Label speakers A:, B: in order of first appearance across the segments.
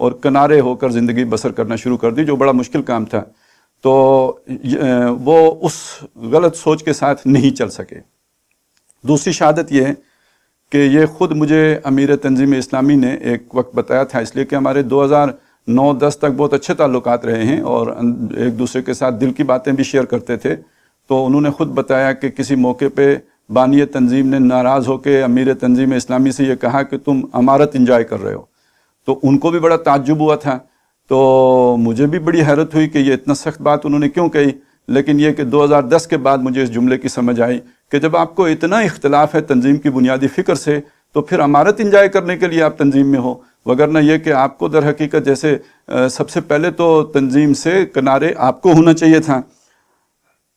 A: اور کنارے ہو کر زندگی بسر کرنا شروع کر دی، جو بڑا مشکل کام تھا۔ تو وہ اس غلط سوچ کے ساتھ نہیں چل سکے۔ دوسری شہادت یہ ہے کہ یہ خود مجھے امیر تنظیم اسلامی نے ایک وقت بتایا تھا، اس لیے کہ ہمارے 2009-10 تک بہت اچھے تعلقات رہے ہیں اور ایک دوسرے کے ساتھ دل کی باتیں بھی شیئر کرتے تھے۔ تو انہوں نے خود بتایا کہ کسی موقع پہ بانی تنظیم نے ناراض ہو کے امیر تنظیم اسلامی سے یہ کہا کہ تم امارت انجوائے کر رہے ہو، تو ان کو بھی بڑا تعجب ہوا تھا۔ تو مجھے بھی بڑی حیرت ہوئی کہ یہ اتنا سخت بات انہوں نے کیوں کہی، لیکن یہ کہ 2010 کے بعد مجھے اس جملے کی سمجھ آئی کہ جب آپ کو اتنا اختلاف ہے تنظیم کی بنیادی فکر سے، تو پھر امارت انجوائے کرنے کے لیے آپ تنظیم میں ہو، وگرنہ یہ کہ آپ کو در حقیقت جیسے سب سے پہلے تو تنظیم سے کنارے آپ کو ہونا چاہیے تھا۔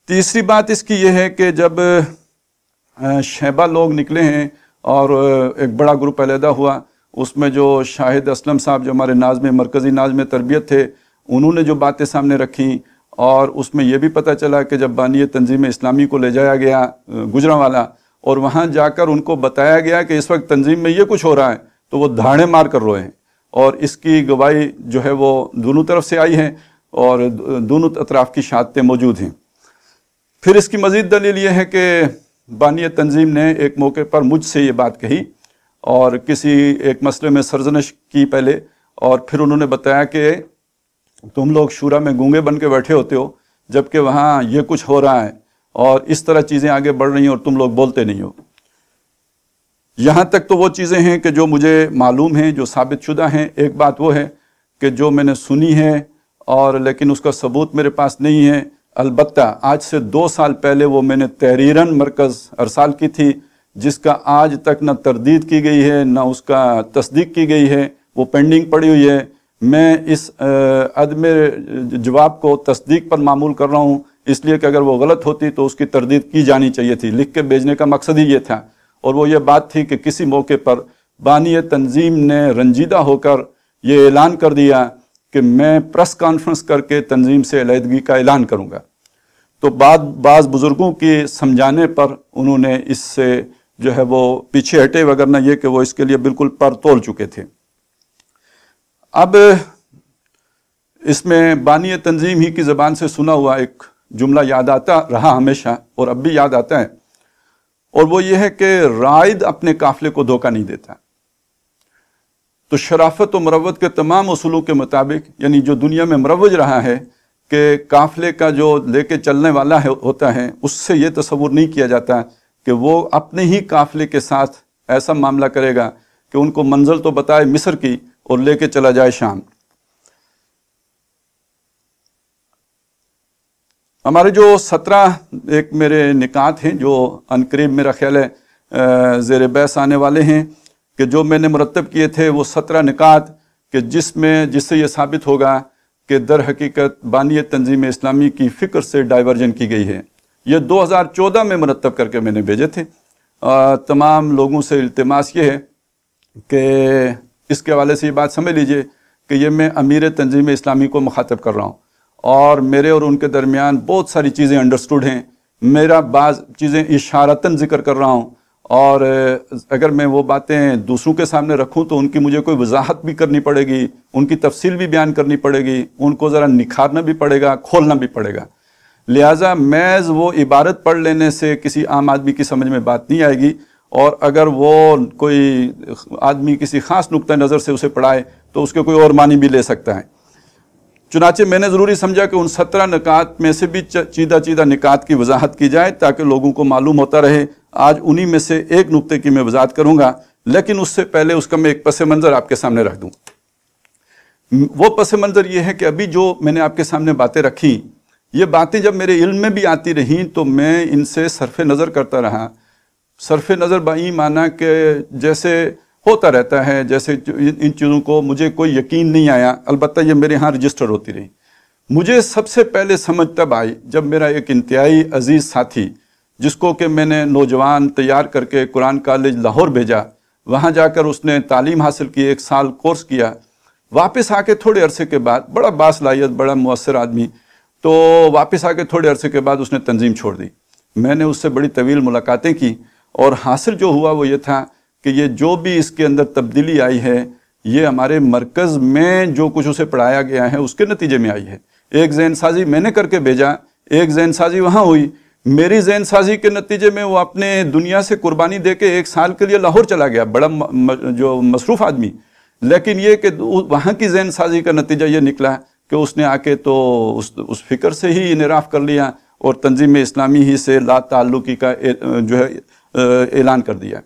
A: تیسری بات اس کی یہ ہے کہ جب شیبہ لوگ نکلے ہیں اور ایک بڑا گروپ علیحدہ ہوا، اس میں جو شاہد اسلم صاحب جو ہمارے ناظم مرکزی ناظم تربیت تھے، انہوں نے جو باتیں سامنے رکھیں، اور اس میں یہ بھی پتہ چلا کہ جب بانی تنظیم اسلامی کو لے جایا گیا گجرانوالا اور وہاں جا کر ان کو بتایا گیا کہ اس وقت تنظیم میں یہ کچھ ہو رہا ہے، تو وہ دھاڑے مار کر روئے ہیں، اور اس کی گواہی جو ہے وہ دونوں طرف سے آئی ہے اور دونوں اطراف کی شہادتیں موجود ہیں۔ پھر اس کی مزید دلیل یہ ہے کہ بانی تنظیم نے ایک موقع پر مجھ سے یہ بات کہی اور کسی ایک مسئلے میں سرزنش کی پہلے، اور پھر انہوں نے بتایا کہ تم لوگ شورا میں گونگے بن کے بیٹھے ہوتے ہو، جبکہ وہاں یہ کچھ ہو رہا ہے اور اس طرح چیزیں آگے بڑھ رہی ہیں اور تم لوگ بولتے نہیں ہو۔ یہاں تک تو وہ چیزیں ہیں کہ جو مجھے معلوم ہیں، جو ثابت شدہ ہیں۔ ایک بات وہ ہے کہ جو میں نے سنی ہے اور لیکن اس کا ثبوت میرے پاس نہیں ہے، البتہ آج سے 2 سال پہلے وہ میں نے تحریراً مرکز ارسال کی تھی، جس کا آج تک نہ تردید کی گئی ہے نہ اس کا تصدیق کی گئی ہے، وہ پینڈنگ پڑی ہوئی ہے۔ میں اس عدم جواب کو تصدیق پر معمول کر رہا ہوں، اس لیے کہ اگر وہ غلط ہوتی تو اس کی تردید کی جانی چاہیے تھی۔ لکھ کے بھیجنے کا مقصد ہی یہ تھا، اور وہ یہ بات تھی کہ کسی موقع پر بانی تنظیم نے رنجیدہ ہو کر یہ اعلان کر دیا کہ میں پریس کانفرنس کر کے تنظیم سے علیحدگی کا اعلان کروں گا۔ تو بعض بزرگوں کی سمجھانے پر انہوں نے اس سے جو ہے وہ پیچھے ہٹے، وگرنہ یہ کہ وہ اس کے لیے بالکل پر تول چکے تھے۔ اب اس میں بانی تنظیم ہی کی زبان سے سنا ہوا ایک جملہ یاد آتا رہا ہمیشہ، اور اب بھی یاد آتا ہے، اور وہ یہ ہے کہ رائد اپنے قافلے کو دھوکہ نہیں دیتا۔ تو شرافت و مروت کے تمام اصولوں کے مطابق، یعنی جو دنیا میں مروج رہا ہے کہ قافلے کا جو لے کے چلنے والا ہوتا ہے، اس سے یہ تصور نہیں کیا جاتا کہ وہ اپنے ہی قافلے کے ساتھ ایسا معاملہ کرے گا کہ ان کو منزل تو بتائے مصر کی اور لے کے چلا جائے شام۔ ہمارے جو 17 ایک میرے نکات ہیں جو عنقریب میرا خیال ہے زیر بحث آنے والے ہیں، کہ جو میں نے مرتب کیے تھے وہ 17 نکات، کہ جس سے یہ ثابت ہوگا کہ در حقیقت بانی تنظیم اسلامی کی فکر سے ڈائیورجن کی گئی ہے۔ یہ 2014 میں مرتب کر کے میں نے بھیجے تھے۔ تمام لوگوں سے التماس یہ ہے کہ اس کے حوالے سے یہ بات سمجھ لیجئے کہ یہ میں امیر تنظیم اسلامی کو مخاطب کر رہا ہوں، اور میرے اور ان کے درمیان بہت ساری چیزیں انڈرسٹوڈ ہیں۔ میرا بعض چیزیں اشارتاً ذکر کر رہا ہوں، اور اگر میں وہ باتیں دوسروں کے سامنے رکھوں تو ان کی مجھے کوئی وضاحت بھی کرنی پڑے گی، ان کی تفصیل بھی بیان کرنی پڑے گی، ان کو ذرا نکھارنا بھی پڑے گا، کھولنا بھی پڑے گا۔ لہٰذا محض وہ عبارت پڑھ لینے سے کسی عام آدمی کی سمجھ میں بات نہیں آئے گی، اور اگر وہ کوئی آدمی کسی خاص نقطہ نظر سے اسے پڑھائے تو اس کے کوئی اور معنی بھی لے سکتا ہے۔ چنانچہ میں نے ضروری سمجھا کہ ان 17 نکات میں سے بھی چیدہ نکات کی وضاحت کی جائے تاکہ لوگوں کو معلوم ہوتا رہے۔ آج انہی میں سے ایک نقطے کی میں وضاحت کروں گا، لیکن اس سے پہلے اس کا میں ایک پس منظر آپ کے سامنے رکھ دوں۔ وہ پس منظر یہ ہے کہ ابھی جو میں نے آپ کے سامنے باتیں رکھی، یہ باتیں جب میرے علم میں بھی آتی رہیں تو میں ان سے صرف نظر کرتا رہا۔ صرف نظر بائی معنی کہ جیسے ہوتا رہتا ہے، جیسے ان چیزوں کو مجھے کوئی یقین نہیں آیا، البتہ یہ میرے ہاں رجسٹر ہوتی رہی۔ مجھے سب سے پہلے سمجھ تب آئی جب میرا ایک انتہائی عزیز ساتھی، جس کو کہ میں نے نوجوان تیار کر کے قرآن کالج لاہور بھیجا، وہاں جا کر اس نے تعلیم حاصل کی، 1 سال کورس کیا، واپس آ کے تھوڑے عرصے کے بعد، بڑا باصلاحیت بڑا مؤثر آدمی، تو واپس آ کے تھوڑے عرصے کے بعد اس نے تنظیم چھوڑ دی۔ میں نے اس سے بڑی طویل ملاقاتیں کی، اور حاصل جو ہوا وہ یہ تھا کہ یہ جو بھی اس کے اندر تبدیلی آئی ہے، یہ ہمارے مرکز میں جو کچھ اسے پڑھایا گیا ہے اس کے نتیجے میں آئی ہے۔ ایک ذہن سازی میں نے کر کے بھیجا، ایک ذہن سازی وہاں ہوئی، میری ذہن سازی کے نتیجے میں وہ اپنے دنیا سے قربانی دے کے 1 سال کے لیے لاہور چلا گیا، بڑا جو مصروف آدمی، لیکن یہ کہ وہاں کی ذہن سازی کا نتیجہ یہ نکلا کہ اس نے آ کے تو اس فکر سے ہی انحراف کر لیا اور تنظیم اسلامی ہی سے لا تعلقی کا جو ہے اعلان کر دیا۔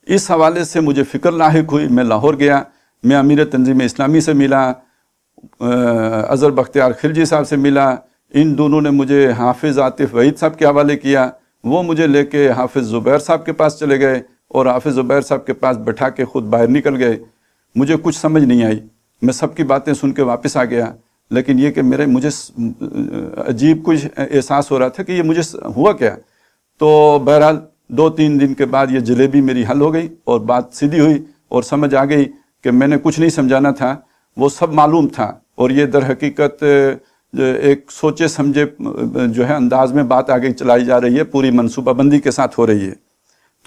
A: اس حوالے سے مجھے فکر لاحق ہوئی، میں لاہور گیا، میں امیر تنظیم اسلامی سے ملا، اظہر بختیار خلجی صاحب سے ملا، ان دونوں نے مجھے حافظ عاطف وحید صاحب کے حوالے کیا، وہ مجھے لے کے حافظ زبیر صاحب کے پاس چلے گئے اور حافظ زبیر صاحب کے پاس بٹھا کے خود باہر نکل گئے۔ مجھے کچھ سمجھ نہیں آئی، میں سب کی باتیں سن کے واپس آ گیا، لیکن یہ کہ مجھے عجیب کچھ احساس ہو رہا تھا کہ یہ مجھے ہوا کیا۔ تو بہرحال 2-3 دن کے بعد یہ جلیبی میری حل ہو گئی اور بات سیدھی ہوئی اور سمجھ آ گئی کہ میں نے کچھ نہیں سمجھانا تھا، وہ سب معلوم تھا، اور یہ در حقیقت ایک سوچے سمجھے جو ہے انداز میں بات آگے چلائی جا رہی ہے، پوری منصوبہ بندی کے ساتھ ہو رہی ہے۔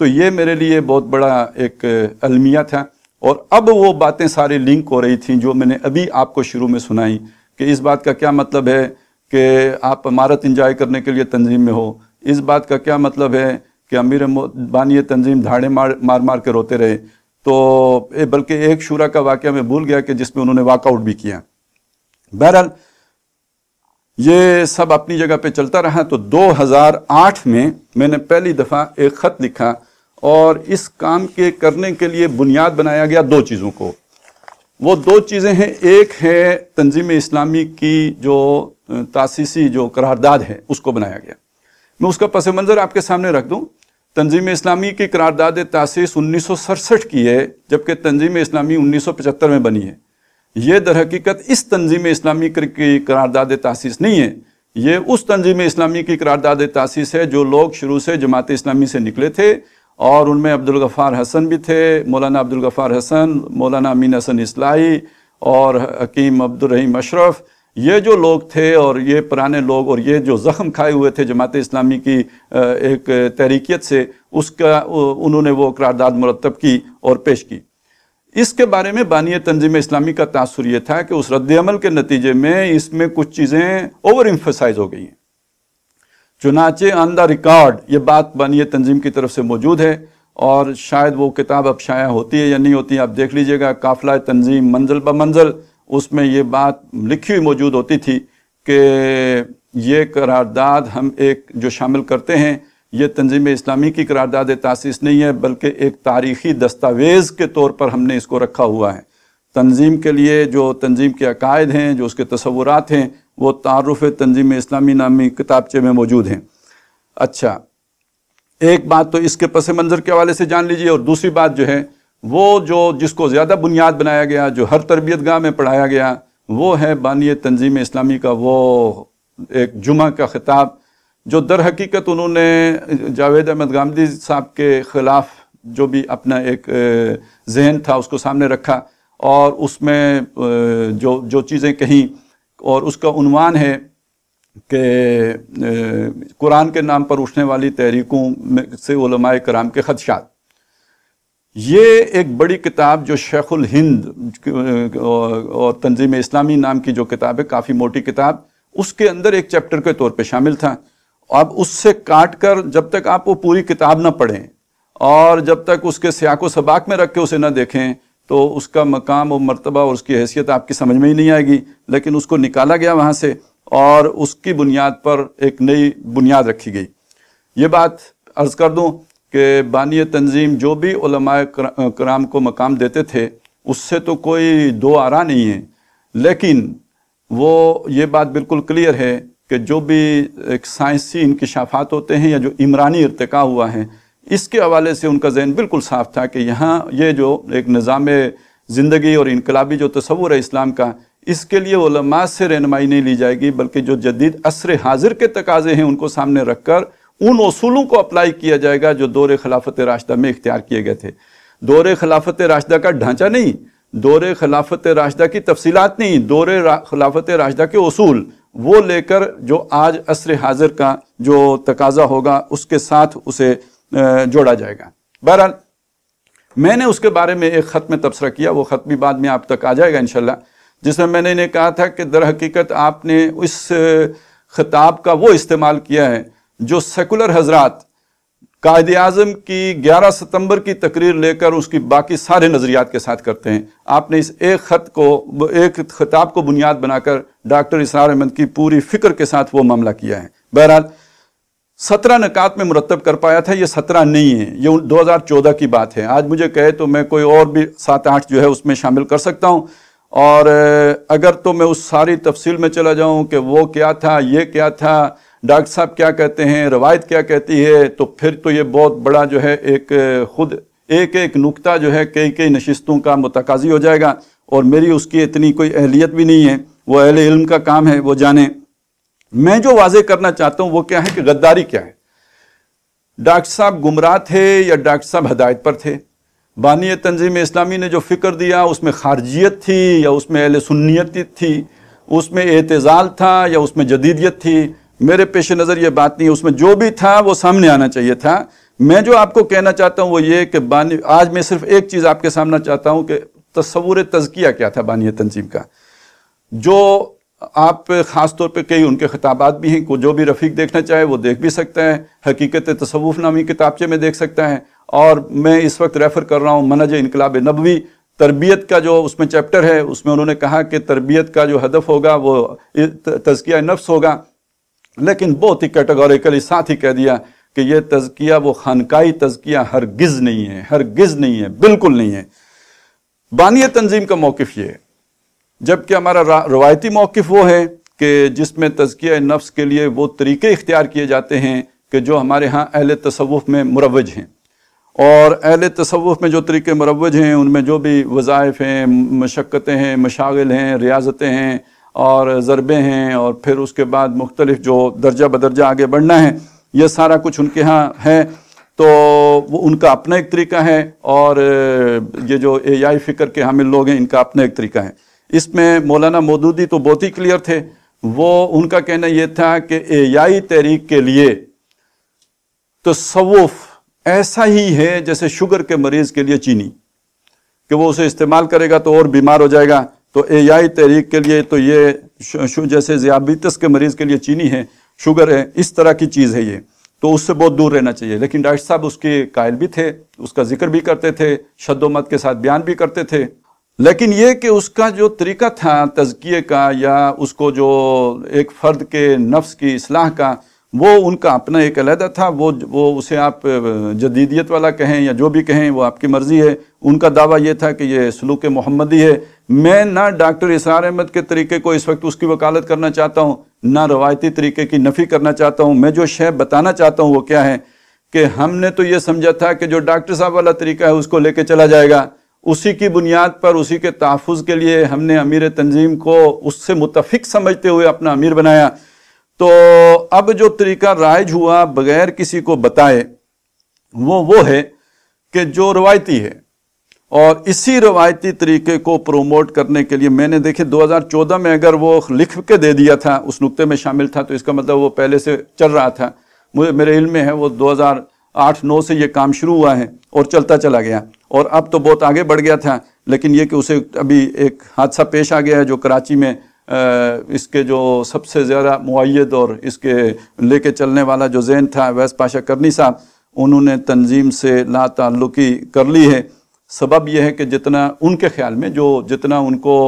A: تو یہ میرے لیے بہت بڑا ایک المیہ تھا، اور اب وہ باتیں ساری لنک ہو رہی تھیں جو میں نے ابھی آپ کو شروع میں سنائی کہ اس بات کا کیا مطلب ہے کہ آپ امارت انجوائے کرنے کے لیے تنظیم میں ہو، اس بات کا کیا مطلب ہے کہ امیر بانی تنظیم دھاڑے مار مار کے روتے رہے، تو بلکہ ایک شورا کا واقعہ میں بھول گیا کہ جس میں انہوں نے واک آؤٹ بھی کیا۔ بہرحال یہ سب اپنی جگہ پہ چلتا رہا، تو 2008 میں نے پہلی دفعہ ایک خط لکھا، اور اس کام کے کرنے کے لیے بنیاد بنایا گیا 2 چیزوں کو۔ وہ 2 چیزیں ہیں، ایک ہے تنظیم اسلامی کی جو تاسیسی جو قرارداد ہے اس کو بنایا گیا۔ میں اس کا پس منظر آپ کے سامنے رکھ دوں۔ تنظیم اسلامی کی قرارداد تاسیس 1967 کی ہے، جبکہ تنظیم اسلامی 1975 میں بنی ہے۔ یہ در حقیقت اس تنظیم اسلامی کی قرارداد تاسیس نہیں ہے، یہ اس تنظیم اسلامی کی قرارداد تاسیس ہے جو لوگ شروع سے جماعت اسلامی سے نکلے تھے، اور ان میں عبدالغفار حسن بھی تھے، مولانا عبدالغفار حسن، مولانا امین حسن اصلاحی اور حکیم عبدالرحیم اشرف، یہ جو لوگ تھے اور یہ پرانے لوگ، اور یہ جو زخم کھائے ہوئے تھے جماعت اسلامی کی ایک تحریکیت سے، اس کا انہوں نے وہ قرارداد مرتب کی اور پیش کی۔ اس کے بارے میں بانی تنظیم اسلامی کا تاثر یہ تھا کہ اس رد عمل کے نتیجے میں اس میں کچھ چیزیں اوور ایمفسائز ہو گئی ہیں، چنانچہ آن دا ریکارڈ یہ بات بانی تنظیم کی طرف سے موجود ہے، اور شاید وہ کتاب اب شائع ہوتی ہے یا نہیں ہوتی، آپ دیکھ لیجئے گا، قافلہ تنظیم منزل بمنزل، اس میں یہ بات لکھی ہوئی موجود ہوتی تھی کہ یہ قرارداد ہم ایک جو شامل کرتے ہیں، یہ تنظیم اسلامی کی قرارداد تاسیس نہیں ہے، بلکہ ایک تاریخی دستاویز کے طور پر ہم نے اس کو رکھا ہوا ہے۔ تنظیم کے لیے جو تنظیم کے عقائد ہیں، جو اس کے تصورات ہیں، وہ تعارف تنظیم اسلامی نامی کتابچے میں موجود ہیں۔ اچھا، ایک بات تو اس کے پس منظر کے حوالے سے جان لیجئے، اور دوسری بات جو ہے وہ جس کو زیادہ بنیاد بنایا گیا، جو ہر تربیت گاہ میں پڑھایا گیا، وہ ہے بانی تنظیم اسلامی کا وہ ایک جمعہ کا خطاب، جو در حقیقت انہوں نے جاوید احمد گامدی صاحب کے خلاف جو بھی اپنا ایک ذہن تھا اس کو سامنے رکھا، اور اس میں جو چیزیں کہیں، اور اس کا عنوان ہے کہ قرآن کے نام پر اٹھنے والی تحریکوں سے علماء کرام کے خدشات۔ یہ ایک بڑی کتاب جو شیخ الہند اور تنظیم اسلامی نام کی جو کتاب ہے، کافی موٹی کتاب، اس کے اندر ایک چیپٹر کے طور پہ شامل تھا۔ اب اس سے کاٹ کر جب تک آپ وہ پوری کتاب نہ پڑھیں اور جب تک اس کے سیاق و سباق میں رکھ کے اسے نہ دیکھیں، تو اس کا مقام و مرتبہ اور اس کی حیثیت آپ کی سمجھ میں ہی نہیں آئے گی۔ لیکن اس کو نکالا گیا وہاں سے، اور اس کی بنیاد پر ایک نئی بنیاد رکھی گئی۔ یہ بات عرض کر دوں کہ بانی تنظیم جو بھی علماء کرام کو مقام دیتے تھے، اس سے تو کوئی دو آرا نہیں ہے، لیکن وہ یہ بات بالکل کلیئر ہے کہ جو بھی ایک سائنسی انکشافات ہوتے ہیں یا جو عمرانی ارتقاء ہوا ہے، اس کے حوالے سے ان کا ذہن بالکل صاف تھا کہ یہاں یہ جو ایک نظام زندگی اور انقلابی جو تصور ہے اسلام کا، اس کے لیے علماء سے رہنمائی نہیں لی جائے گی، بلکہ جو جدید عصر حاضر کے تقاضے ہیں ان کو سامنے رکھ کر ان اصولوں کو اپلائی کیا جائے گا جو دور خلافت راشدہ میں اختیار کیے گئے تھے۔ دور خلافت راشدہ کا ڈھانچہ نہیں، دور خلافت راشدہ کی تفصیلات نہیں، دور خلافت راشدہ کے اصول وہ لے کر جو آج عصر حاضر کا جو تقاضا ہوگا اس کے ساتھ اسے جوڑا جائے گا۔ بہرحال میں نے اس کے بارے میں ایک خط میں تبصرہ کیا، وہ خط بھی بعد میں آپ تک آ جائے گا انشاءاللہ، جس میں نے انہیں کہا تھا کہ در حقیقت آپ نے اس خطاب کا وہ استعمال کیا ہے جو سیکولر حضرات قائد اعظم کی 11 ستمبر کی تقریر لے کر اس کی باقی سارے نظریات کے ساتھ کرتے ہیں۔ آپ نے اس ایک خطاب کو بنیاد بنا کر ڈاکٹر اسرار احمد کی پوری فکر کے ساتھ وہ معاملہ کیا ہے۔ بہرحال 17 نکات میں مرتب کر پایا تھا، یہ 17 نہیں ہے، یہ 2014 کی بات ہے۔ آج مجھے کہے تو میں کوئی اور بھی 7-8 جو ہے اس میں شامل کر سکتا ہوں، اور اگر تو میں اس ساری تفصیل میں چلا جاؤں کہ وہ کیا تھا، یہ کیا تھا، ڈاکٹر صاحب کیا کہتے ہیں، روایت کیا کہتی ہے، تو پھر تو یہ بہت بڑا جو ہے ایک نکتہ جو ہے کئی نشستوں کا متقاضی ہو جائے گا، اور میری اس کی اتنی کوئی اہلیت بھی نہیں ہے، وہ اہل علم کا کام ہے، وہ جانے۔ میں جو واضح کرنا چاہتا ہوں وہ کیا ہے کہ غداری کیا ہے۔ ڈاکٹر صاحب گمراہ تھے یا ڈاکٹر صاحب ہدایت پر تھے؟ بانی تنظیم اسلامی نے جو فکر دیا اس میں خارجیت تھی یا اس میں اہل سنیت تھی، اس میں اعتزال تھا یا اس میں جدیدیت تھی؟ میرے پیش نظر یہ بات نہیں، اس میں جو بھی تھا وہ سامنے آنا چاہیے تھا۔ میں جو آپ کو کہنا چاہتا ہوں وہ یہ کہ آج میں صرف ایک چیز آپ کے سامنے چاہتا ہوں کہ تصور تزکیہ کیا تھا بانی تنظیم کا، جو آپ خاص طور پہ کئی ان کے خطابات بھی ہیں، کو جو بھی رفیق دیکھنا چاہے وہ دیکھ بھی سکتا ہے، حقیقت تصوف نامی کتابچے میں دیکھ سکتا ہے، اور میں اس وقت ریفر کر رہا ہوں منہج انقلاب نبوی، تربیت کا جو اس میں چیپٹر ہے، اس میں انہوں نے کہا کہ تربیت کا جو ہدف ہوگا وہ تزکیہ نفس ہوگا، لیکن بہت ہی کیٹیگوریکلی ساتھ ہی کہہ دیا کہ یہ تزکیہ وہ خانقاہی تزکیہ ہرگز نہیں ہے، ہرگز نہیں ہے، بالکل نہیں ہے۔ بانی تنظیم کا موقف یہ ہے، جبکہ ہمارا روایتی موقف وہ ہے کہ جس میں تزکیہ نفس کے لیے وہ طریقے اختیار کیے جاتے ہیں کہ جو ہمارے ہاں اہل تصوف میں مروج ہیں، اور اہل تصوف میں جو طریقے مروج ہیں ان میں جو بھی وظائف ہیں، مشقتیں ہیں، مشاغل ہیں، ریاضتیں ہیں اور ضربیں ہیں، اور پھر اس کے بعد مختلف جو درجہ بدرجہ آگے بڑھنا ہے، یہ سارا کچھ ان کے ہاں ہے، تو وہ ان کا اپنا ایک طریقہ ہے، اور یہ جو احیائی فکر کے حامل لوگ ہیں ان کا اپنا ایک طریقہ ہے۔ اس میں مولانا مودودی تو بہت ہی کلیئر تھے، وہ ان کا کہنا یہ تھا کہ احیائی تحریک کے لیے تصوف ایسا ہی ہے جیسے شوگر کے مریض کے لیے چینی، کہ وہ اسے استعمال کرے گا تو اور بیمار ہو جائے گا، تو احیائی تحریک کے لیے تو یہ جیسے ذیابیطس کے مریض کے لیے چینی ہے، شوگر ہے، اس طرح کی چیز ہے یہ، تو اس سے بہت دور رہنا چاہیے۔ لیکن ڈاکٹر صاحب اس کے قائل بھی تھے، اس کا ذکر بھی کرتے تھے، شد و مت کے ساتھ بیان بھی کرتے تھے، لیکن یہ کہ اس کا جو طریقہ تھا تزکیے کا یا اس کو جو ایک فرد کے نفس کی اصلاح کا، وہ ان کا اپنا ایک علیحدہ تھا، وہ اسے آپ جدیدیت والا کہیں یا جو بھی کہیں وہ آپ کی مرضی ہے۔ ان کا دعویٰ یہ تھا کہ یہ سلوک محمدی ہے۔ میں نہ ڈاکٹر اسرار احمد کے طریقے کو اس وقت اس کی وکالت کرنا چاہتا ہوں، نہ روایتی طریقے کی نفی کرنا چاہتا ہوں۔ میں جو شے بتانا چاہتا ہوں وہ کیا ہے کہ ہم نے تو یہ سمجھا تھا کہ جو ڈاکٹر صاحب والا طریقہ ہے اس کو لے کے چلا جائے گا، اسی کی بنیاد پر اسی کے تحفظ کے لیے ہم نے امیر تنظیم کو اس سے متفق سمجھتے ہوئے اپنا امیر بنایا۔ تو اب جو طریقہ رائج ہوا بغیر کسی کو بتائے وہ ہے کہ جو روایتی ہے، اور اسی روایتی طریقے کو پروموٹ کرنے کے لیے میں نے دیکھے 2014 میں اگر وہ لکھ کے دے دیا تھا، اس نقطے میں شامل تھا، تو اس کا مطلب وہ پہلے سے چل رہا تھا۔ میرے علم میں ہے وہ 2008-9 سے یہ کام شروع ہوا ہے اور چلتا چلا گیا، اور اب تو بہت آگے بڑھ گیا تھا، لیکن یہ کہ اسے ابھی ایک حادثہ پیش آ گیا ہے جو کراچی میں اس کے جو سب سے زیادہ مؤید اور اس کے لے کے چلنے والا جو ذہن تھا ویس پاشا کرنی صاحب، انہوں نے تنظیم سے لا تعلقی کر لی ہے۔ سبب یہ ہے کہ جتنا ان کے خیال میں جتنا ان کو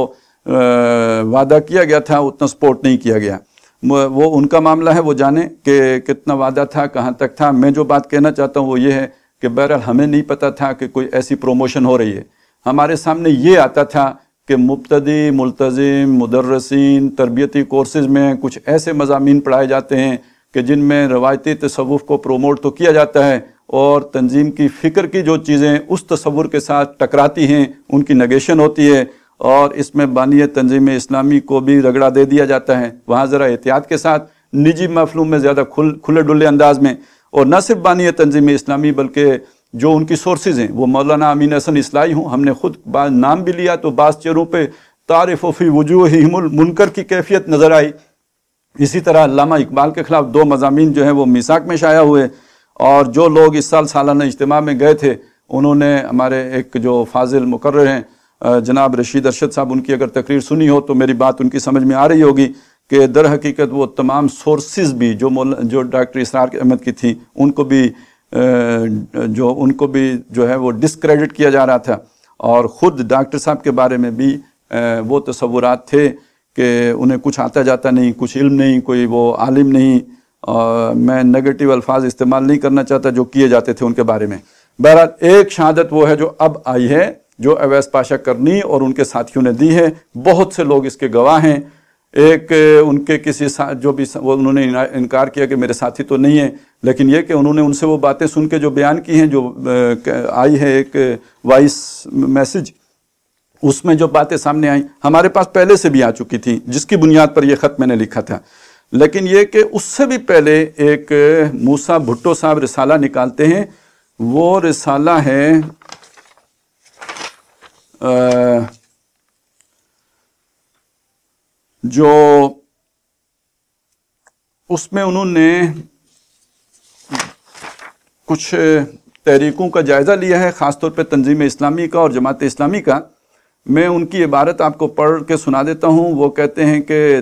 A: وعدہ کیا گیا تھا اتنا سپورٹ نہیں کیا گیا۔ وہ ان کا معاملہ ہے، وہ جانے کہ کتنا وعدہ تھا، کہاں تک تھا۔ میں جو بات کہنا چاہتا ہوں وہ یہ ہے کہ بہرحال ہمیں نہیں پتا تھا کہ کوئی ایسی پروموشن ہو رہی ہے۔ ہمارے سامنے یہ آتا تھا کہ مبتدی، ملتزم، مدرسین تربیتی کورسز میں کچھ ایسے مضامین پڑھائے جاتے ہیں کہ جن میں روایتی تصوف کو پروموٹ تو کیا جاتا ہے، اور تنظیم کی فکر کی جو چیزیں اس تصور کے ساتھ ٹکراتی ہیں ان کی نگیشن ہوتی ہے، اور اس میں بانی تنظیم اسلامی کو بھی رگڑا دے دیا جاتا ہے۔ وہاں ذرا احتیاط کے ساتھ، نجی محفلوں میں زیادہ کھلے ڈلے انداز میں، اور نہ صرف بانی تنظیم اسلامی بلکہ جو ان کی سورسز ہیں وہ مولانا امین حسن اصلاحی ہوں، ہم نے خود نام بھی لیا تو بعض چہروں پہ تعرف فی وجوہہم المنکر کی کیفیت نظر آئی۔ اسی طرح علامہ اقبال کے خلاف 2 مضامین جو ہیں وہ میثاق میں شائع ہوئے، اور جو لوگ اس سال سالانہ اجتماع میں گئے تھے انہوں نے ہمارے ایک جو فاضل مقرر ہیں جناب رشید ارشد صاحب، ان کی اگر تقریر سنی ہو تو میری بات ان کی سمجھ میں آ رہی ہوگی کہ در حقیقت وہ تمام سورسز بھی جو ڈاکٹر اسرار احمد کی تھیں ان کو بھی جو ہے وہ ڈسکریڈٹ کیا جا رہا تھا، اور خود ڈاکٹر صاحب کے بارے میں بھی وہ تصورات تھے کہ انہیں کچھ آتا جاتا نہیں، کچھ علم نہیں، کوئی وہ عالم نہیں، میں نیگیٹو الفاظ استعمال نہیں کرنا چاہتا جو کیے جاتے تھے ان کے بارے میں۔ بہرحال ایک شہادت وہ ہے جو اب آئی ہے، جو اویس پاشا کرنی اور ان کے ساتھیوں نے دی ہے، بہت سے لوگ اس کے گواہ ہیں۔ ایک ان کے کسی جو بھی انہوں نے انکار کیا کہ میرے ساتھی تو نہیں ہیں، لیکن یہ کہ انہوں نے ان سے وہ باتیں سن کے جو بیان کی ہیں، جو آئی ہے ایک وائس میسج، اس میں جو باتیں سامنے آئیں ہمارے پاس پہلے سے بھی آ چکی تھی، جس کی بنیاد پر یہ خط میں نے لکھا تھا۔ لیکن یہ کہ اس سے بھی پہلے ایک موسیٰ بھٹو صاحب رسالہ نکالتے ہیں، وہ رسالہ ہے جو اس میں انہوں نے کچھ تحریکوں کا جائزہ لیا ہے، خاص طور پہ تنظیم اسلامی کا اور جماعت اسلامی کا۔ میں ان کی عبارت آپ کو پڑھ کے سنا دیتا ہوں۔ وہ کہتے ہیں کہ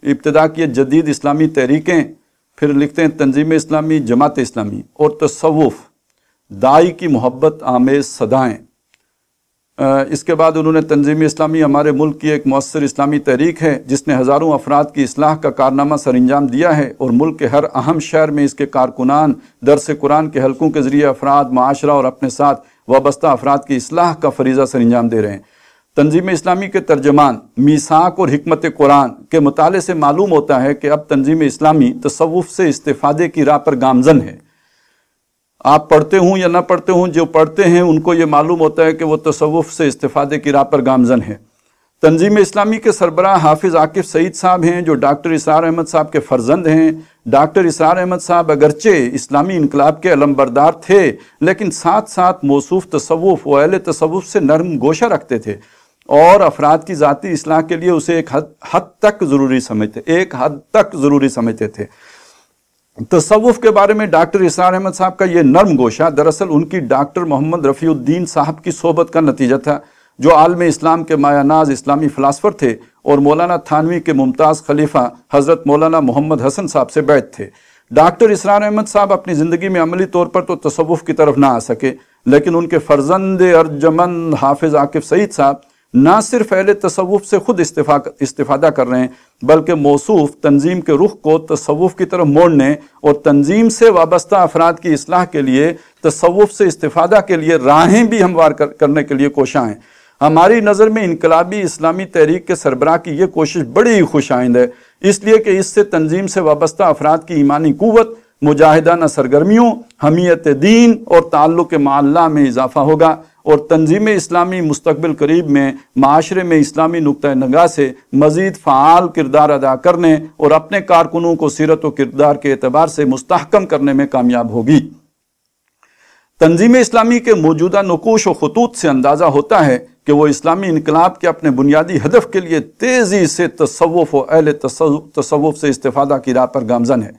A: ابتدا کی جدید اسلامی تحریکیں، پھر لکھتے ہیں تنظیم اسلامی، جماعت اسلامی اور تصوف، دائی کی محبت آمیز صدائیں۔ اس کے بعد انہوں نے تنظیم اسلامی ہمارے ملک کی ایک مؤثر اسلامی تحریک ہے جس نے ہزاروں افراد کی اصلاح کا کارنامہ سر انجام دیا ہے، اور ملک کے ہر اہم شہر میں اس کے کارکنان درس قرآن کے حلقوں کے ذریعے افراد، معاشرہ اور اپنے ساتھ وابستہ افراد کی اصلاح کا فریضہ سر انجام دے رہے ہیں۔ تنظیم اسلامی کے ترجمان میثاق اور حکمت قرآن کے مطالعے سے معلوم ہوتا ہے کہ اب تنظیم اسلامی تصوف سے استفادے کی راہ پر گامزن ہے۔ آپ پڑھتے ہوں یا نہ پڑھتے ہوں، جو پڑھتے ہیں ان کو یہ معلوم ہوتا ہے کہ وہ تصوف سے استفادے کی راہ پر گامزن ہے۔ تنظیم اسلامی کے سربراہ حافظ عاکف سعید صاحب ہیں، جو ڈاکٹر اسرار احمد صاحب کے فرزند ہیں۔ ڈاکٹر اسرار احمد صاحب اگرچہ اسلامی انقلاب کے علمبردار تھے، لیکن ساتھ ساتھ موصوف تصوف و اہل تصوف سے نرم گوشہ رکھتے تھے، اور افراد کی ذاتی اصلاح کے لیے اسے ایک حد تک ضروری سمجھتے تھے۔ تصوف کے بارے میں ڈاکٹر اسرار احمد صاحب کا یہ نرم گوشہ دراصل ان کی ڈاکٹر محمد رفیع الدین صاحب کی صحبت کا نتیجہ تھا، جو عالم اسلام کے مایہ ناز اسلامی فلاسفر تھے اور مولانا تھانوی کے ممتاز خلیفہ حضرت مولانا محمد حسن صاحب سے بیعت تھے۔ ڈاکٹر اسرار احمد صاحب اپنی زندگی میں عملی طور پر تو تصوف کی طرف نہ آ سکے، لیکن ان کے فرزند ارجمند حافظ عاکف سعید صاحب نہ صرف اہل تصوف سے خود استفادہ کر رہے ہیں، بلکہ موصوف تنظیم کے رخ کو تصوف کی طرف موڑنے اور تنظیم سے وابستہ افراد کی اصلاح کے لیے تصوف سے استفادہ کے لیے راہیں بھی ہموار کرنے کے لیے کوشاں ہیں۔ ہماری نظر میں انقلابی اسلامی تحریک کے سربراہ کی یہ کوشش بڑی خوش آئند ہے، اس لیے کہ اس سے تنظیم سے وابستہ افراد کی ایمانی قوت، مجاہدانہ سرگرمیوں، حمیت دین اور تعلق مع اللہ میں اضافہ ہوگا، اور تنظیم اسلامی مستقبل قریب میں معاشرے میں اسلامی نقطہ نگاہ سے مزید فعال کردار ادا کرنے اور اپنے کارکنوں کو سیرت و کردار کے اعتبار سے مستحکم کرنے میں کامیاب ہوگی۔ تنظیم اسلامی کے موجودہ نقوش و خطوط سے اندازہ ہوتا ہے کہ وہ اسلامی انقلاب کے اپنے بنیادی ہدف کے لیے تیزی سے تصوف و اہل تصوف سے استفادہ کی راہ پر گامزن ہے۔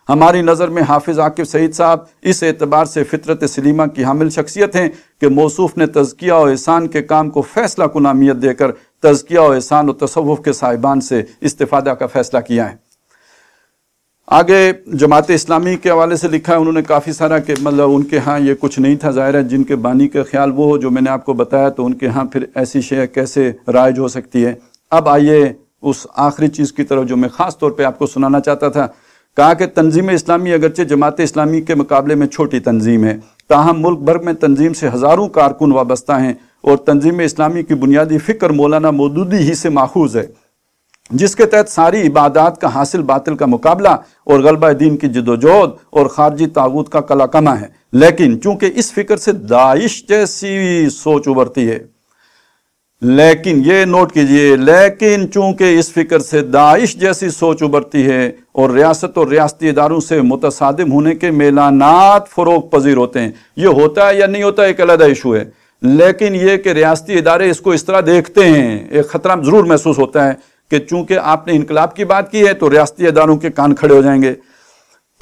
A: ہماری نظر میں حافظ عاکف سعید صاحب اس اعتبار سے فطرت سلیمہ کی حامل شخصیت ہیں کہ موصوف نے تزکیہ و احسان کے کام کو فیصلہ کن اہمیت دے کر تزکیہ و احسان و تصوف کے صاحبان سے استفادہ کا فیصلہ کیا ہے۔ آگے جماعت اسلامی کے حوالے سے لکھا ہے انہوں نے کافی سارا کہ مطلب ان کے ہاں یہ کچھ نہیں تھا، ظاہر ہے جن کے بانی کا خیال وہ ہو جو میں نے آپ کو بتایا، تو ان کے ہاں پھر ایسی شے کیسے رائج ہو سکتی ہے۔ اب آئیے اس آخری چیز کی طرف جو میں خاص طور پہ آپ کو سنانا چاہتا تھا۔ کہا کہ تنظیم اسلامی اگرچہ جماعت اسلامی کے مقابلے میں چھوٹی تنظیم ہے، تاہم ملک بھر میں تنظیم سے ہزاروں کارکن وابستہ ہیں، اور تنظیم اسلامی کی بنیادی فکر مولانا مودودی ہی سے ماخوذ ہے، جس کے تحت ساری عبادات کا حاصل باطل کا مقابلہ اور غلبہ دین کی جدوجہد اور خارجی طاغوت کا قلع کما ہے۔ لیکن چونکہ اس فکر سے داعش جیسی سوچ ابھرتی ہے، لیکن یہ نوٹ کیجئے، لیکن چونکہ اس فکر سے داعش جیسی سوچ ابھرتی ہے اور ریاست اور ریاستی اداروں سے متصادم ہونے کے میلانات فروغ پذیر ہوتے ہیں، یہ ہوتا ہے یا نہیں ہوتا ایک علیحدہ ایشو ہے، لیکن یہ کہ ریاستی ادارے اس کو اس طرح دیکھتے ہیں، ایک خطرہ ضرور محسوس ہوتا ہے کہ چونکہ آپ نے انقلاب کی بات کی ہے تو ریاستی اداروں کے کان کھڑے ہو جائیں گے۔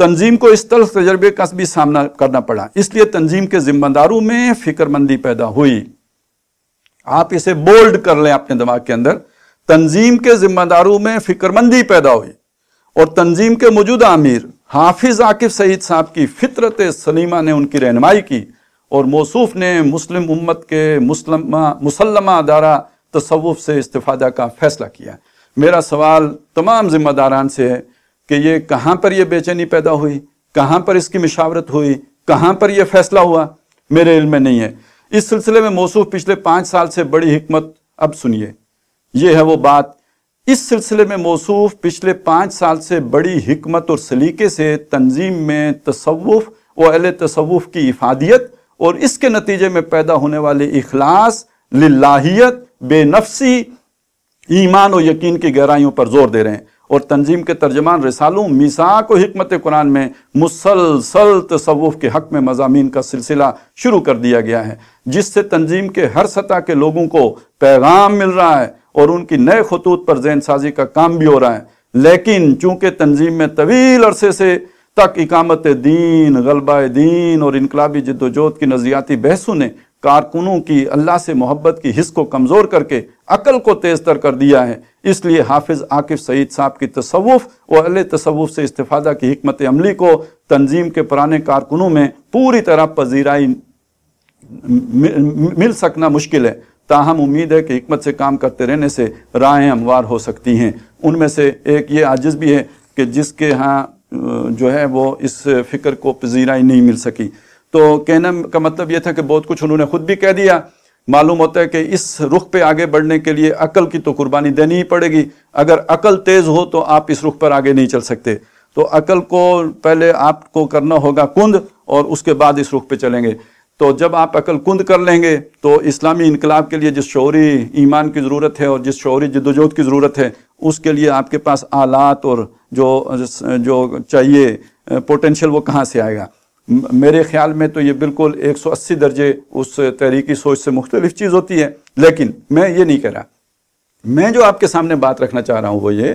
A: تنظیم کو اس تلخ تجربے کا بھی سامنا کرنا پڑا، اس لیے تنظیم کے ذمہ داروں میں فکر مندی پیدا ہوئی۔ آپ اسے بولڈ کر لیں اپنے دماغ کے اندر، تنظیم کے ذمہ داروں میں فکر مندی پیدا ہوئی، اور تنظیم کے موجودہ امیر حافظ عاکف سعید صاحب کی فطرت سلیمہ نے ان کی رہنمائی کی، اور موصوف نے مسلم امت کے مسلمہ ادارہ تصوف سے استفادہ کا فیصلہ کیا۔ میرا سوال تمام ذمہ داران سے ہے کہ یہ کہاں پر یہ بے چینی پیدا ہوئی، کہاں پر اس کی مشاورت ہوئی، کہاں پر یہ فیصلہ ہوا، میرے علم میں نہیں ہے۔ اس سلسلے میں موصوف پچھلے 5 سال سے بڑی حکمت، اب سنیے، یہ ہے وہ بات، اس سلسلے میں موصوف پچھلے 5 سال سے بڑی حکمت اور سلیقے سے تنظیم میں تصوف و اہل تصوف کی افادیت اور اس کے نتیجے میں پیدا ہونے والے اخلاص، للہیت، بے نفسی، ایمان و یقین کی گہرائیوں پر زور دے رہے ہیں، اور تنظیم کے ترجمان رسالوں میثاق و حکمت قرآن میں مسلسل تصوف کے حق میں مضامین کا سلسلہ شروع کر دیا گیا ہے، جس سے تنظیم کے ہر سطح کے لوگوں کو پیغام مل رہا ہے اور ان کی نئے خطوط پر ذہن سازی کا کام بھی ہو رہا ہے۔ لیکن چونکہ تنظیم میں طویل عرصے سے تک اقامت دین، غلبہ دین اور انقلابی جد و جہد کی نظریاتی بحثوں نے کارکنوں کی اللہ سے محبت کی حس کو کمزور کر کے عقل کو تیز تر کر دیا ہے، اس لیے حافظ عاکف سعید صاحب کی تصوف و اہل تصوف سے استفادہ کی حکمت عملی کو تنظیم کے پرانے کارکنوں میں پوری طرح پذیرائی مل سکنا مشکل ہے، تاہم امید ہے کہ حکمت سے کام کرتے رہنے سے راہیں ہموار ہو سکتی ہیں۔ ان میں سے ایک یہ عاجز بھی ہے کہ جس کے ہاں جو ہے وہ اس فکر کو پذیرائی نہیں مل سکی۔ تو کہنے کا مطلب یہ تھا کہ بہت کچھ انہوں نے خود بھی کہہ دیا۔ معلوم ہوتا ہے کہ اس رخ پہ آگے بڑھنے کے لیے عقل کی تو قربانی دینی ہی پڑے گی، اگر عقل تیز ہو تو آپ اس رخ پر آگے نہیں چل سکتے۔ تو عقل کو پہلے آپ کو کرنا ہوگا کند، اور اس کے بعد اس رخ پہ چلیں گے۔ تو جب آپ عقل کند کر لیں گے تو اسلامی انقلاب کے لیے جس شعوری ایمان کی ضرورت ہے اور جس شعوری جدوجہد کی ضرورت ہے، اس کے لیے آپ کے پاس آلات اور جو چاہیے پوٹینشیل وہ کہاں سے آئے گا؟ میرے خیال میں تو یہ بالکل 180 درجے اس تحریکی سوچ سے مختلف چیز ہوتی ہے، لیکن میں یہ نہیں کہہ رہا۔ میں جو آپ کے سامنے بات رکھنا چاہ رہا ہوں وہ یہ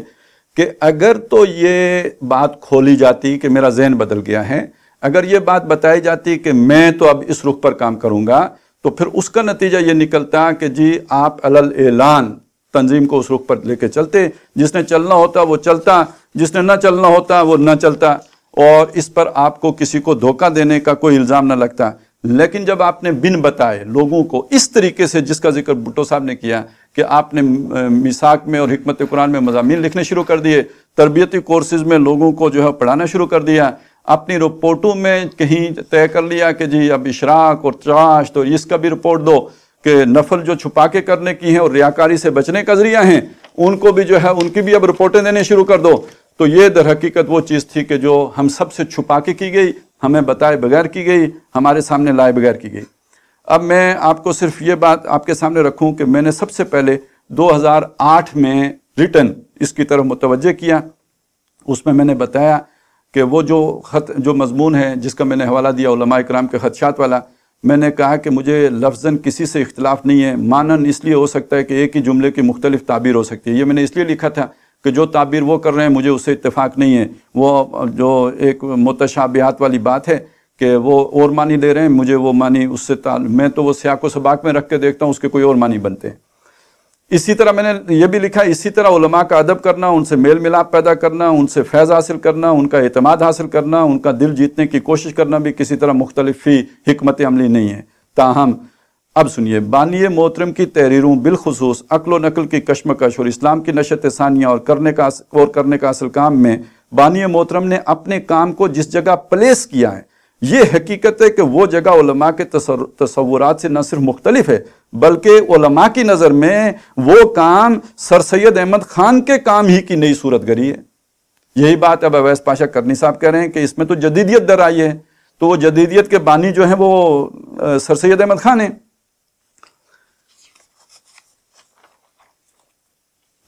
A: کہ اگر تو یہ بات کھولی جاتی کہ میرا ذہن بدل گیا ہے، اگر یہ بات بتائی جاتی کہ میں تو اب اس رخ پر کام کروں گا، تو پھر اس کا نتیجہ یہ نکلتا کہ جی آپ علل اعلان تنظیم کو اس رخ پر لے کے چلتے، جس نے چلنا ہوتا وہ چلتا، جس نے نہ چلنا ہوتا وہ نہ چلتا، اور اس پر آپ کو کسی کو دھوکہ دینے کا کوئی الزام نہ لگتا۔ لیکن جب آپ نے بن بتائے لوگوں کو اس طریقے سے، جس کا ذکر بھٹو صاحب نے کیا کہ آپ نے میثاق میں اور حکمت قرآن میں مضامین لکھنے شروع کر دیے، تربیتی کورسز میں لوگوں کو جو ہے پڑھانا شروع کر دیا، اپنی رپورٹوں میں کہیں طے کر لیا کہ جی اب اشراق اور چاشت اور اس کا بھی رپورٹ دو کہ نفل جو چھپا کے کرنے کی ہیں اور ریاکاری سے بچنے کا ذریعہ ہیں، ان کو بھی جو ہے ان کی بھی اب رپورٹیں دینے شروع کر دو۔ تو یہ در حقیقت وہ چیز تھی کہ جو ہم سب سے چھپا کے کی گئی، ہمیں بتائے بغیر کی گئی، ہمارے سامنے لائے بغیر کی گئی۔ اب میں آپ کو صرف یہ بات آپ کے سامنے رکھوں کہ میں نے سب سے پہلے 2008 میں ریٹن اس کی طرف متوجہ کیا، اس میں نے بتایا کہ وہ جو خط جو مضمون ہے جس کا میں نے حوالہ دیا علماء اکرام کے خدشات والا، میں نے کہا کہ مجھے لفظاً کسی سے اختلاف نہیں ہے، مانن اس لیے ہو سکتا ہے کہ ایک ہی جملے کی مختلف تعبیر ہو سکتی ہے۔ یہ میں نے اس لیے لکھا تھا کہ جو تعبیر وہ کر رہے ہیں مجھے اس سے اتفاق نہیں ہے، وہ جو ایک متشابہات والی بات ہے کہ وہ اور معنی لے رہے ہیں، مجھے وہ معنی اس سے میں تو وہ سیاق و سباق میں رکھ کے دیکھتا ہوں، اس کے کوئی اور معنی بنتے ہیں۔ اسی طرح میں نے یہ بھی لکھا، اسی طرح علماء کا ادب کرنا، ان سے میل ملاپ پیدا کرنا، ان سے فیض حاصل کرنا، ان کا اعتماد حاصل کرنا، ان کا دل جیتنے کی کوشش کرنا بھی کسی طرح مختلف ہی حکمت عملی نہیں ہے۔ تاہم اب سنیے، بانی محترم کی تحریروں بالخصوص عقل و نقل کی کشمکش اور اسلام کی نشت ثانیہ اور کرنے کا اصل کام میں بانی محترم نے اپنے کام کو جس جگہ پلیس کیا ہے، یہ حقیقت ہے کہ وہ جگہ علماء کے تصورات سے نہ صرف مختلف ہے بلکہ علماء کی نظر میں وہ کام سر سید احمد خان کے کام ہی کی نئی صورت گری ہے۔ یہی بات اب اویس پاشا کرنی صاحب کہہ رہے ہیں کہ اس میں تو جدیدیت در آئی ہے، تو وہ جدیدیت کے بانی جو ہیں وہ سر سید احمد خان ہیں۔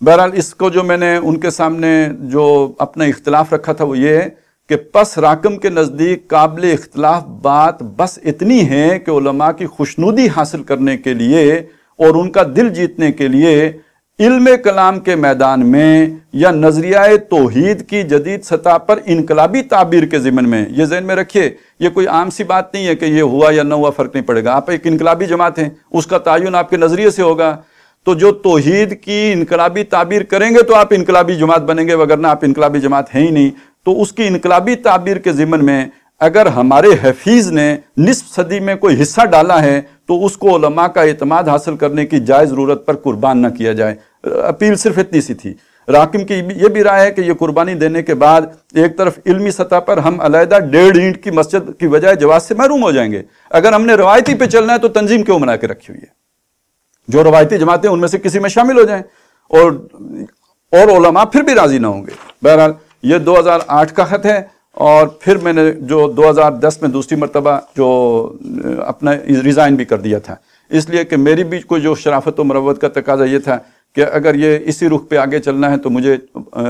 A: بہرحال اس کو جو میں نے ان کے سامنے جو اپنا اختلاف رکھا تھا وہ یہ ہے کہ پس راکم کے نزدیک قابل اختلاف بات بس اتنی ہے کہ علماء کی خوشنودی حاصل کرنے کے لیے اور ان کا دل جیتنے کے لیے علم کلام کے میدان میں یا نظریہ توحید کی جدید سطح پر انقلابی تعبیر کے ضمن میں، یہ ذہن میں رکھیے، یہ کوئی عام سی بات نہیں ہے کہ یہ ہوا یا نہ ہوا فرق نہیں پڑے گا، آپ ایک انقلابی جماعت ہیں، اس کا تعین آپ کے نظریے سے ہوگا، تو جو توحید کی انقلابی تعبیر کریں گے تو آپ انقلابی جماعت بنیں گے، وگرنہ آپ انقلابی جماعت ہیں ہی نہیں۔ تو اس کی انقلابی تعبیر کے ضمن میں اگر ہمارے حفیظ نے نصف صدی میں کوئی حصہ ڈالا ہے تو اس کو علماء کا اعتماد حاصل کرنے کی جائز ضرورت پر قربان نہ کیا جائے۔ اپیل صرف اتنی سی تھی۔ راکم کی یہ بھی رائے ہے کہ یہ قربانی دینے کے بعد ایک طرف علمی سطح پر ہم علیحدہ 1.5 اینٹ کی مسجد کی بجائے جواز سے محروم ہو جائیں گے۔ اگر ہم نے روایتی پہ چلنا ہے تو تنظیم کیوں بنا کے رکھی ہوئی ہے؟ جو روایتی جماعتیں ان میں سے کسی میں شامل ہو جائیں، اور علماء پھر بھی راضی نہ ہوں گے۔ بہرحال یہ 2008 کا خط ہے، اور پھر میں نے جو 2010 میں دوسری مرتبہ جو اپنا ریزائن بھی کر دیا تھا، اس لیے کہ میری بھی کوئی جو شرافت و مروت کا تقاضا یہ تھا کہ اگر یہ اسی رخ پہ آگے چلنا ہے تو مجھے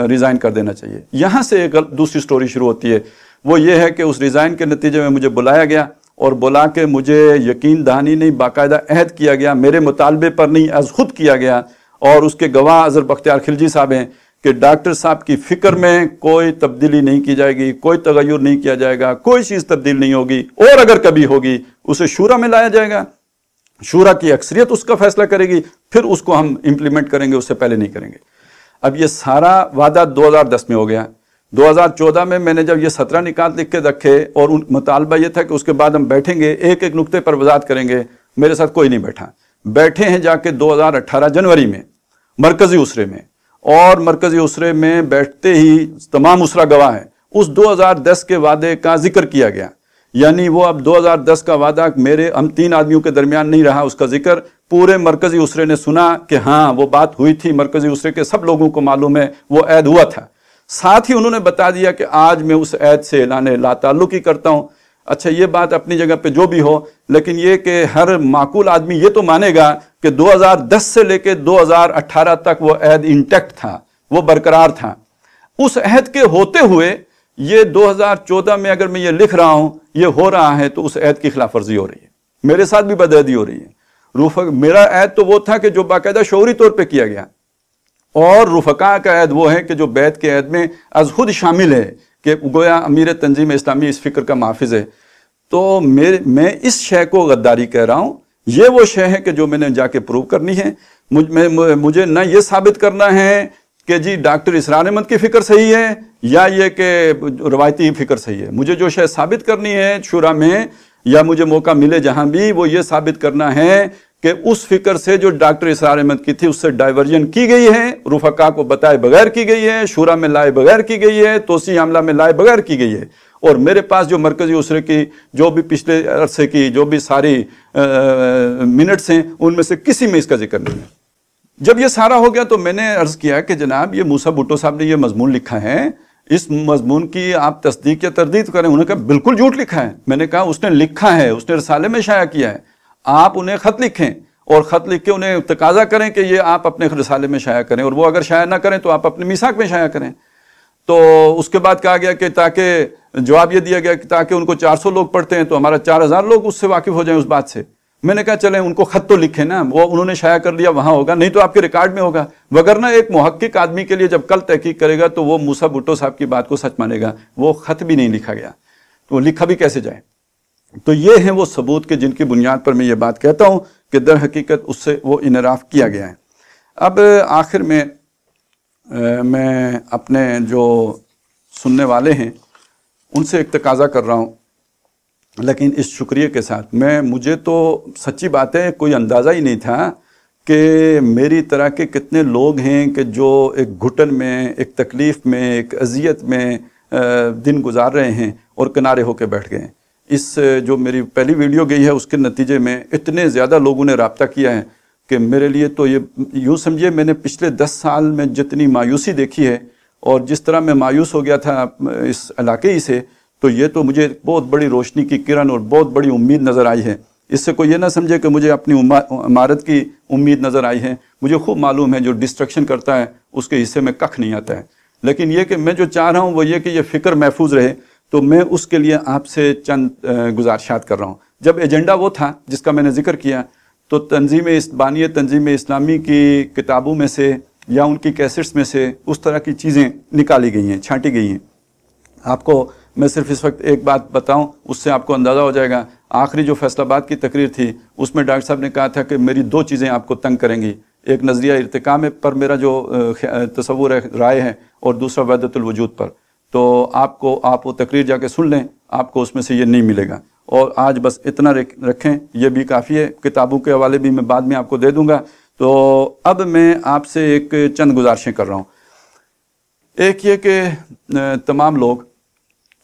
A: ریزائن کر دینا چاہیے۔ یہاں سے ایک دوسری سٹوری شروع ہوتی ہے، وہ یہ ہے کہ اس ریزائن کے نتیجے میں مجھے بلایا گیا، اور بلا کے مجھے یقین دہانی نہیں باقاعدہ عہد کیا گیا، میرے مطالبے پر نہیں از خود کیا گیا، اور اس کے گواہ اظہر بختیار خلجی صاحب ہیں کہ ڈاکٹر صاحب کی فکر میں کوئی تبدیلی نہیں کی جائے گی، کوئی تغیر نہیں کیا جائے گا، کوئی چیز تبدیل نہیں ہوگی، اور اگر کبھی ہوگی اسے شورا میں لایا جائے گا، شورا کی اکثریت اس کا فیصلہ کرے گی، پھر اس کو ہم امپلیمنٹ کریں گے، اس سے پہلے نہیں کریں گے۔ اب یہ سارا وعدہ 2010 میں ہو گیا۔ 2014 میں نے جب یہ 17 نکات لکھ کے رکھے، اور مطالبہ یہ تھا کہ اس کے بعد ہم بیٹھیں گے، ایک ایک نقطے پر وضاحت کریں گے، میرے ساتھ کوئی نہیں بیٹھا۔ بیٹھے ہیں جا کے 2018 جنوری میں مرکزی اسرے میں، اور مرکزی اسرے میں بیٹھتے ہی تمام اسرہ گواہ ہے، اس 2010 کے وعدے کا ذکر کیا گیا، یعنی وہ اب 2010 کا وعدہ میرے ہم 3 آدمیوں کے درمیان نہیں رہا، اس کا ذکر پورے مرکزی اسرے نے سنا کہ ہاں وہ بات ہوئی تھی، مرکزی اسرے کے سب لوگوں کو معلوم ہے وہ عہد ہوا تھا۔ ساتھ ہی انہوں نے بتا دیا کہ آج میں اس عہد سے اعلان لا تعلق ہی کرتا ہوں۔ اچھا، یہ بات اپنی جگہ پہ جو بھی ہو، لیکن یہ کہ ہر معقول آدمی یہ تو مانے گا کہ 2010 سے لے کے 2018 تک وہ عہد انٹیکٹ تھا، وہ برقرار تھا۔ اس عہد کے ہوتے ہوئے یہ 2014 میں اگر میں یہ لکھ رہا ہوں، یہ ہو رہا ہے، تو اس عہد کی خلاف ورزی ہو رہی ہے، میرے ساتھ بھی بدعہدی ہو رہی ہے۔ میرا عہد تو وہ تھا کہ جو باقاعدہ شعوری طور پہ کیا گیا، اور رفقا کا عہد وہ ہے کہ جو بیعت کے عہد میں از خود شامل ہے کہ گویا امیر تنظیم اسلامی اس فکر کا محافظ ہے۔ تو میں اس شے کو غداری کہہ رہا ہوں، یہ وہ شے ہے کہ جو میں نے جا کے پروو کرنی ہے۔ مجھے نہ یہ ثابت کرنا ہے کہ جی ڈاکٹر اسرار احمد کی فکر صحیح ہے یا یہ کہ روایتی فکر صحیح ہے۔ مجھے جو شے ثابت کرنی ہے شورا میں، یا مجھے موقع ملے جہاں بھی، وہ یہ ثابت کرنا ہے کہ اس فکر سے جو ڈاکٹر اسرار احمد کی تھی اس سے ڈائیورجن کی گئی ہے، رفقا کو بتائے بغیر کی گئی ہے، شورا میں لائے بغیر کی گئی ہے، توسیع عاملہ میں لائے بغیر کی گئی ہے۔ اور میرے پاس جو مرکزی اسرے کی جو بھی پچھلے عرصے کی جو بھی ساری منٹس ہیں، ان میں سے کسی میں اس کا ذکر نہیں ہے۔ جب یہ سارا ہو گیا تو میں نے عرض کیا کہ جناب یہ موسیٰ بھٹو صاحب نے یہ مضمون لکھا ہے، اس مضمون کی آپ تصدیق یا تردید کریں۔ انہوں نے کہا بالکل جھوٹ لکھا ہے۔ میں نے کہا اس نے لکھا ہے، اس نے رسالے میں شائع کیا ہے، آپ انہیں خط لکھیں اور خط لکھ کے انہیں تقاضا کریں کہ یہ آپ اپنے رسالے میں شائع کریں، اور وہ اگر شائع نہ کریں تو آپ اپنے میثاق میں شائع کریں۔ تو اس کے بعد کہا گیا کہ تاکہ جواب یہ دیا گیا کہ تاکہ ان کو 400 لوگ پڑھتے ہیں تو ہمارا 4000 لوگ اس سے واقف ہو جائیں اس بات سے۔ میں نے کہا چلیں ان کو خط تو لکھیں نا، وہ انہوں نے شائع کر لیا وہاں ہوگا، نہیں تو آپ کے ریکارڈ میں ہوگا، وگرنہ ایک محقق آدمی کے لیے جب کل تحقیق کرے گا تو وہ موسیٰ بھٹو صاحب کی بات کو سچ مانے گا۔ وہ خط بھی نہیں لکھا گیا تو وہ لکھا بھی کیسے جائے؟ تو یہ ہیں وہ ثبوت کے جن کی بنیاد پر میں یہ بات کہتا ہوں کہ در حقیقت اس سے وہ انحراف کیا گیا ہے۔ اب آخر میں میں اپنے جو سننے والے ہیں ان سے ایک تقاضا کر رہا ہوں، لیکن اس شکریہ کے ساتھ مجھے تو سچی بات ہے کوئی اندازہ ہی نہیں تھا کہ میری طرح کے کتنے لوگ ہیں کہ جو ایک گھٹن میں، ایک تکلیف میں، ایک اذیت میں دن گزار رہے ہیں اور کنارے ہو کے بیٹھ گئے ہیں۔ اس جو میری پہلی ویڈیو گئی ہے اس کے نتیجے میں اتنے زیادہ لوگوں نے رابطہ کیا ہے کہ میرے لیے تو یہ یوں سمجھے میں نے پچھلے 10 سال میں جتنی مایوسی دیکھی ہے اور جس طرح میں مایوس ہو گیا تھا اس علاقے ہی سے، تو یہ تو مجھے بہت بڑی روشنی کی کرن اور بہت بڑی امید نظر آئی ہے۔ اس سے کوئی یہ نہ سمجھے کہ مجھے اپنی عمارت کی امید نظر آئی ہے، مجھے خوب معلوم ہے جو ڈسٹرکشن کرتا ہے اس کے حصے میں ککھ نہیں آتا ہے، لیکن یہ کہ میں جو چاہ رہا ہوں وہ یہ کہ یہ فکر محفوظ رہے، تو میں اس کے لیے آپ سے چند گزارشات کر رہا ہوں۔ جب ایجنڈا وہ تھا جس کا میں نے ذکر کیا تو بانی تنظیم اسلامی کی کتابوں میں سے یا ان کی کیسٹس میں سے اس طرح کی چیزیں نکالی گئی ہیں، چھانٹی گئی ہیں۔ آپ کو میں صرف اس وقت ایک بات بتاؤں، اس سے آپ کو اندازہ ہو جائے گا۔ آخری جو فیصل آباد کی تقریر تھی اس میں ڈاکٹر صاحب نے کہا تھا کہ میری 2 چیزیں آپ کو تنگ کریں گی، ایک نظریہ ارتقاء پر میرا جو تصور ہے، رائے ہے، اور دوسرا وحدت الوجود پر۔ تو آپ وہ تقریر جا کے سن لیں، آپ کو اس میں سے یہ نہیں ملے گا۔ اور آج بس اتنا رکھیں، یہ بھی کافی ہے۔ کتابوں کے حوالے بھی میں بعد میں آپ کو دے دوں گا۔ تو اب میں آپ سے ایک چند گزارشیں کر رہا ہوں۔ ایک یہ کہ تمام لوگ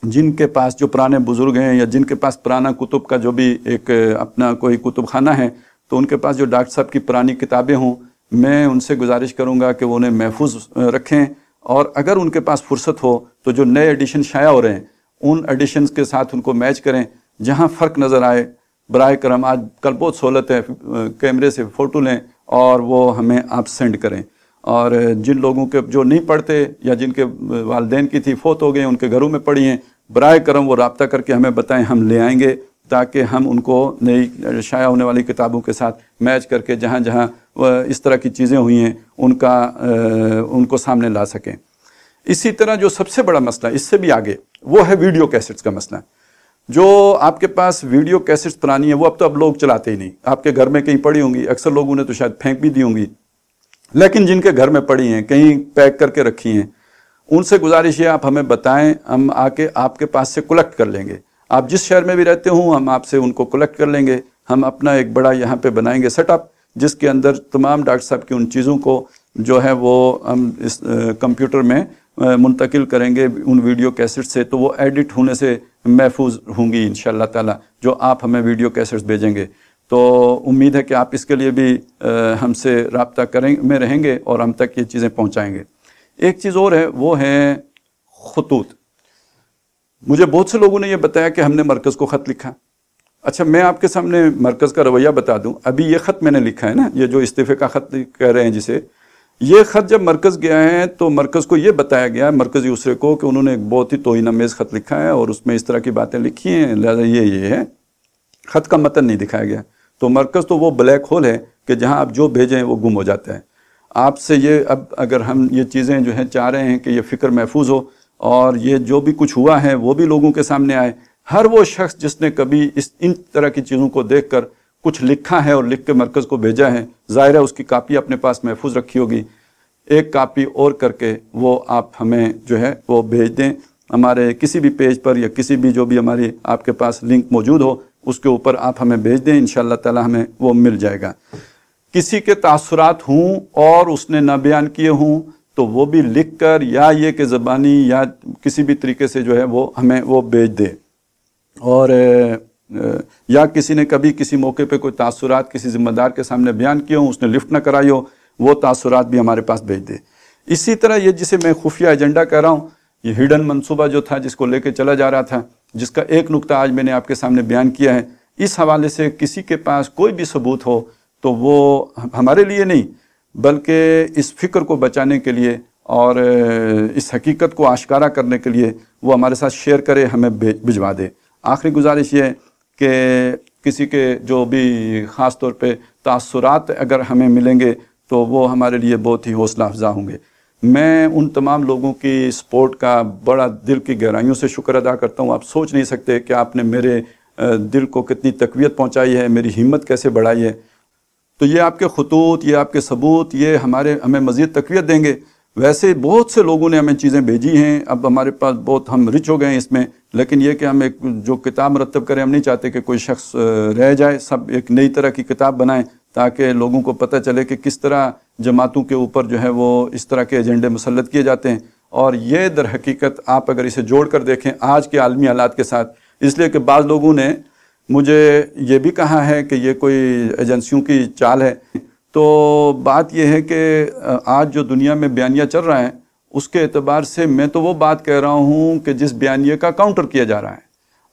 A: جن کے پاس جو پرانے بزرگ ہیں یا جن کے پاس پرانا کتب کا جو بھی ایک اپنا کوئی کتب خانہ ہے، تو ان کے پاس جو ڈاکٹر صاحب کی پرانی کتابیں ہوں، میں ان سے گزارش کروں گا کہ وہ انہیں محفوظ رکھیں، اور اگر ان کے پاس فرصت ہو تو جو نئے ایڈیشن شائع ہو رہے ہیں ان ایڈیشنز کے ساتھ ان کو میچ کریں، جہاں فرق نظر آئے براہ کرم، آج کل بہت سہولت ہے، کیمرے سے فوٹو لیں اور وہ ہمیں آپ سینڈ کریں۔ اور جن لوگوں کے جو نہیں پڑھتے یا جن کے والدین کی تھی فوت ہو گئے، ان کے گھروں میں پڑھی ہیں، براہ کرم وہ رابطہ کر کے ہمیں بتائیں، ہم لے آئیں گے تاکہ ہم ان کو نئی شائع ہونے والی کتابوں کے ساتھ میچ کر کے جہاں جہاں اس طرح کی چیزیں ہوئی ہیں ان کو سامنے لا سکیں۔ اسی طرح جو سب سے بڑا مسئلہ اس سے بھی آگے، وہ ہے ویڈیو کیسٹس کا مسئلہ۔ جو آپ کے پاس ویڈیو کیسٹس پرانی ہیں، وہ اب لوگ چلاتے ہی نہیں۔ آپ کے گھر میں کہیں پڑی ہوں گی، اکثر لوگوں نے تو شاید پھینک بھی دی ہوں گی، لیکن جن کے گھر میں پڑی ہیں، کہیں پیک کر کے رکھی ہیں، ان سے گزارش ہے آپ ہمیں بتائیں، ہم آ کے آپ کے پاس سے کلیکٹ کر لیں گے۔ آپ جس شہر میں بھی رہتے ہوں، ہم آپ سے ان کو کلیکٹ کر لیں گے۔ ہم اپنا ایک بڑا یہاں پہ بنائیں گے سیٹ اپ، جس کے اندر تمام ڈاکٹر صاحب کی ان چیزوں کو جو ہے وہ ہم اس کمپیوٹر میں منتقل کریں گے ان ویڈیو کیسٹ سے، تو وہ ایڈٹ ہونے سے محفوظ ہوں گی انشاءاللہ تعالی، جو آپ ہمیں ویڈیو کیسٹس بھیجیں گے۔ تو امید ہے کہ آپ اس کے لیے بھی ہم سے رابطہ میں رہیں گے اور ہم تک یہ چیزیں پہنچائیں گے۔ ایک چیز اور ہے، وہ ہے خطوط۔ مجھے بہت سے لوگوں نے یہ بتایا کہ ہم نے مرکز کو خط لکھا۔ اچھا، میں آپ کے سامنے مرکز کا رویہ بتا دوں۔ ابھی یہ خط میں نے لکھا ہے نا، یہ جو استعفے کا خط کہہ رہے ہیں جسے، یہ خط جب مرکز گیا ہے تو مرکز کو یہ بتایا گیا، مرکزی اسرے کو، کہ انہوں نے ایک بہت ہی توہین آمیز خط لکھا ہے اور اس میں اس طرح کی باتیں لکھی ہیں، لہذا یہ ہے۔ خط کا متن نہیں دکھایا گیا۔ تو مرکز تو وہ بلیک ہول ہے کہ جہاں آپ جو بھیجیں وہ گم ہو جاتا ہے۔ آپ سے یہ اب اگر ہم یہ چیزیں جو ہیں چاہ رہے ہیں کہ یہ فکر محفوظ ہو اور یہ جو بھی کچھ ہوا ہے وہ بھی لوگوں کے سامنے آئے، ہر وہ شخص جس نے کبھی ان طرح کی چیزوں کو دیکھ کر کچھ لکھا ہے اور لکھ کے مرکز کو بھیجا ہے، ظاہر ہے اس کی کاپی اپنے پاس محفوظ رکھی ہوگی، ایک کاپی اور کر کے وہ آپ ہمیں جو ہے وہ بھیج دیں، ہمارے کسی بھی پیج پر یا کسی بھی جو بھی ہماری آپ کے پاس لنک موجود ہو اس کے اوپر آپ ہمیں بھیج دیں، انشاءاللہ تعالی ہمیں وہ مل جائے گا۔ کسی کے تاثرات ہوں اور اس نے نہ بیان کیے ہوں تو وہ بھی لکھ کر یا یہ کہ زبانی یا کسی بھی طریقے سے جو ہے وہ ہمیں وہ بھیج دے، اور یا کسی نے کبھی کسی موقع پہ کوئی تاثرات کسی ذمہ دار کے سامنے بیان کیے ہوں، اس نے لفٹ نہ کرائی ہو، وہ تاثرات بھی ہمارے پاس بھیج دے۔ اسی طرح یہ جسے میں خفیہ ایجنڈا کہہ رہا ہوں، یہ ہڈن منصوبہ جو تھا جس کو لے کے چلا جا رہا تھا، جس کا ایک نقطہ آج میں نے آپ کے سامنے بیان کیا ہے، اس حوالے سے کسی کے پاس کوئی بھی ثبوت ہو تو وہ ہمارے لیے نہیں بلکہ اس فکر کو بچانے کے لیے اور اس حقیقت کو آشکارا کرنے کے لیے وہ ہمارے ساتھ شیئر کرے، ہمیں بھجوا دے۔ آخری گزارش یہ ہے کہ کسی کے جو بھی خاص طور پہ تاثرات اگر ہمیں ملیں گے تو وہ ہمارے لیے بہت ہی حوصلہ افزا ہوں گے۔ میں ان تمام لوگوں کی سپورٹ کا بڑا دل کی گہرائیوں سے شکر ادا کرتا ہوں۔ آپ سوچ نہیں سکتے کہ آپ نے میرے دل کو کتنی تقویت پہنچائی ہے، میری ہمت کیسے بڑھائی ہے۔ تو یہ آپ کے خطوط، یہ آپ کے ثبوت، یہ ہمیں مزید تقویت دیں گے۔ ویسے بہت سے لوگوں نے ہمیں چیزیں بھیجی ہیں، اب ہمارے پاس بہت ہم رچ ہو گئے ہیں اس میں، لیکن یہ کہ ہم ایک جو کتاب مرتب کریں، ہم نہیں چاہتے کہ کوئی شخص رہ جائے، سب ایک نئی طرح کی کتاب بنائیں تاکہ لوگوں کو پتہ چلے کہ کس طرح جماعتوں کے اوپر جو ہے وہ اس طرح کے ایجنڈے مسلط کیے جاتے ہیں۔ اور یہ در حقیقت آپ اگر اسے جوڑ کر دیکھیں آج کے عالمی حالات کے ساتھ، اس لیے کہ بعض لوگوں نے مجھے یہ بھی کہا ہے کہ یہ کوئی ایجنسیوں کی چال ہے، تو بات یہ ہے کہ آج جو دنیا میں بیانیہ چل رہا ہے اس کے اعتبار سے میں تو وہ بات کہہ رہا ہوں کہ جس بیانیے کا کاؤنٹر کیا جا رہا ہے،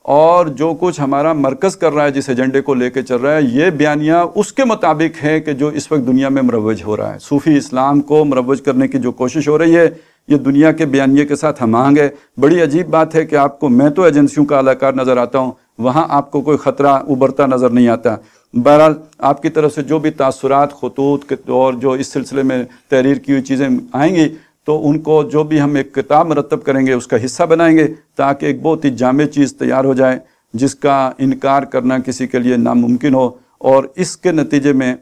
A: اور جو کچھ ہمارا مرکز کر رہا ہے جس ایجنڈے کو لے کے چل رہا ہے، یہ بیانیہ اس کے مطابق ہے کہ جو اس وقت دنیا میں مروج ہو رہا ہے۔ صوفی اسلام کو مروج کرنے کی جو کوشش ہو رہی ہے یہ دنیا کے بیانیے کے ساتھ ہم آہنگ ہے۔ بڑی عجیب بات ہے کہ آپ کو، میں تو ایجنسیوں کا اہلکار نظر آتا ہوں، وہاں آپ کو کوئی خطرہ ابھرتا نظر نہیں آتا۔ بہرحال آپ کی طرف سے جو بھی تاثرات خطوط اور جو اس سلسلے میں تحریر کی ہوئی چیزیں آئیں گی تو ان کو جو بھی ہم ایک کتاب مرتب کریں گے اس کا حصہ بنائیں گے، تاکہ ایک بہت ہی جامع چیز تیار ہو جائے جس کا انکار کرنا کسی کے لیے ناممکن ہو، اور اس کے نتیجے میں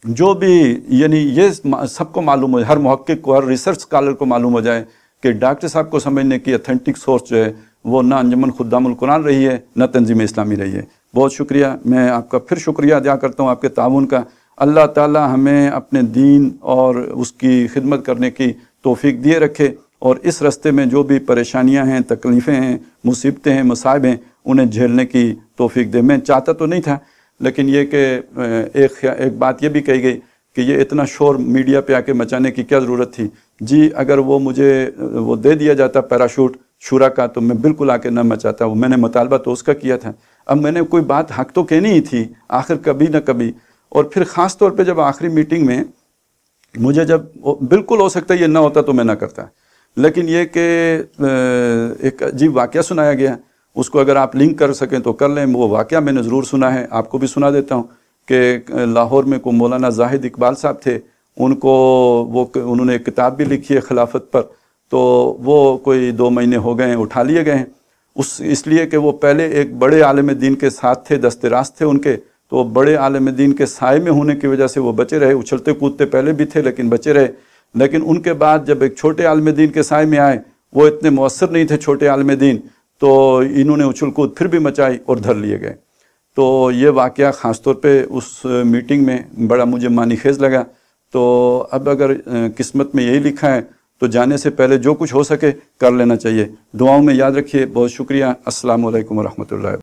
A: جو بھی یعنی یہ سب کو معلوم ہو، ہر محقق کو، ہر ریسرچ اسکالر کو معلوم ہو جائے کہ ڈاکٹر صاحب کو سمجھنے کی اتھینٹک سورس جو ہے وہ نہ انجمن خدام القرآن رہی ہے نہ تنظیم اسلامی رہی ہے۔ بہت شکریہ، میں آپ کا پھر شکریہ ادا کرتا ہوں آپ کے تعاون کا۔ اللہ تعالی ہمیں اپنے دین اور اس کی خدمت کرنے کی توفیق دیے رکھے، اور اس راستے میں جو بھی پریشانیاں ہیں، تکلیفیں ہیں، مصیبتیں ہیں، مصائب ہیں، انہیں جھیلنے کی توفیق دے۔ میں چاہتا تو نہیں تھا، لیکن یہ کہ ایک بات یہ بھی کہی گئی کہ یہ اتنا شور میڈیا پہ آ کے مچانے کی کیا ضرورت تھی۔ جی اگر وہ مجھے وہ دے دیا جاتا پیراشوٹ شورا کا تو میں بالکل آ کے نہ مچاتا، وہ میں نے مطالبہ تو اس کا کیا تھا۔ اب میں نے کوئی بات حق تو کہنی ہی تھی آخر کبھی نہ کبھی، اور پھر خاص طور پہ جب آخری میٹنگ میں مجھے جب بالکل ہو سکتا ہے یہ نہ ہوتا تو میں نہ کرتا، لیکن یہ کہ ایک عجیب واقعہ سنایا گیا، اس کو اگر آپ لنک کر سکیں تو کر لیں۔ وہ واقعہ میں نے ضرور سنا ہے، آپ کو بھی سنا دیتا ہوں کہ لاہور میں کوئی مولانا زاہد اقبال صاحب تھے، انہوں نے ایک کتاب بھی لکھی ہے خلافت پر، تو وہ کوئی 2 مہینے ہو گئے ہیں، اٹھا لیے گئے ہیں اس لیے کہ وہ پہلے ایک بڑے عالم دین کے ساتھ تھے، دست راست تھے ان کے، تو بڑے عالم دین کے سائے میں ہونے کی وجہ سے وہ بچے رہے، اچھلتے کودتے پہلے بھی تھے لیکن بچے رہے، لیکن ان کے بعد جب ایک چھوٹے عالم دین کے سائے میں آئے وہ اتنے مؤثر نہیں تھے چھوٹے عالم دین، تو انہوں نے اچھل کود پھر بھی مچائی اور دھر لیے گئے۔ تو یہ واقعہ خاص طور پہ اس میٹنگ میں بڑا مجھے معنی خیز لگا۔ تو اب اگر قسمت میں یہی لکھا ہے تو جانے سے پہلے جو کچھ ہو سکے کر لینا چاہیے۔ دعاؤں میں یاد رکھیے۔ بہت شکریہ۔ السلام علیکم ورحمۃ اللہ۔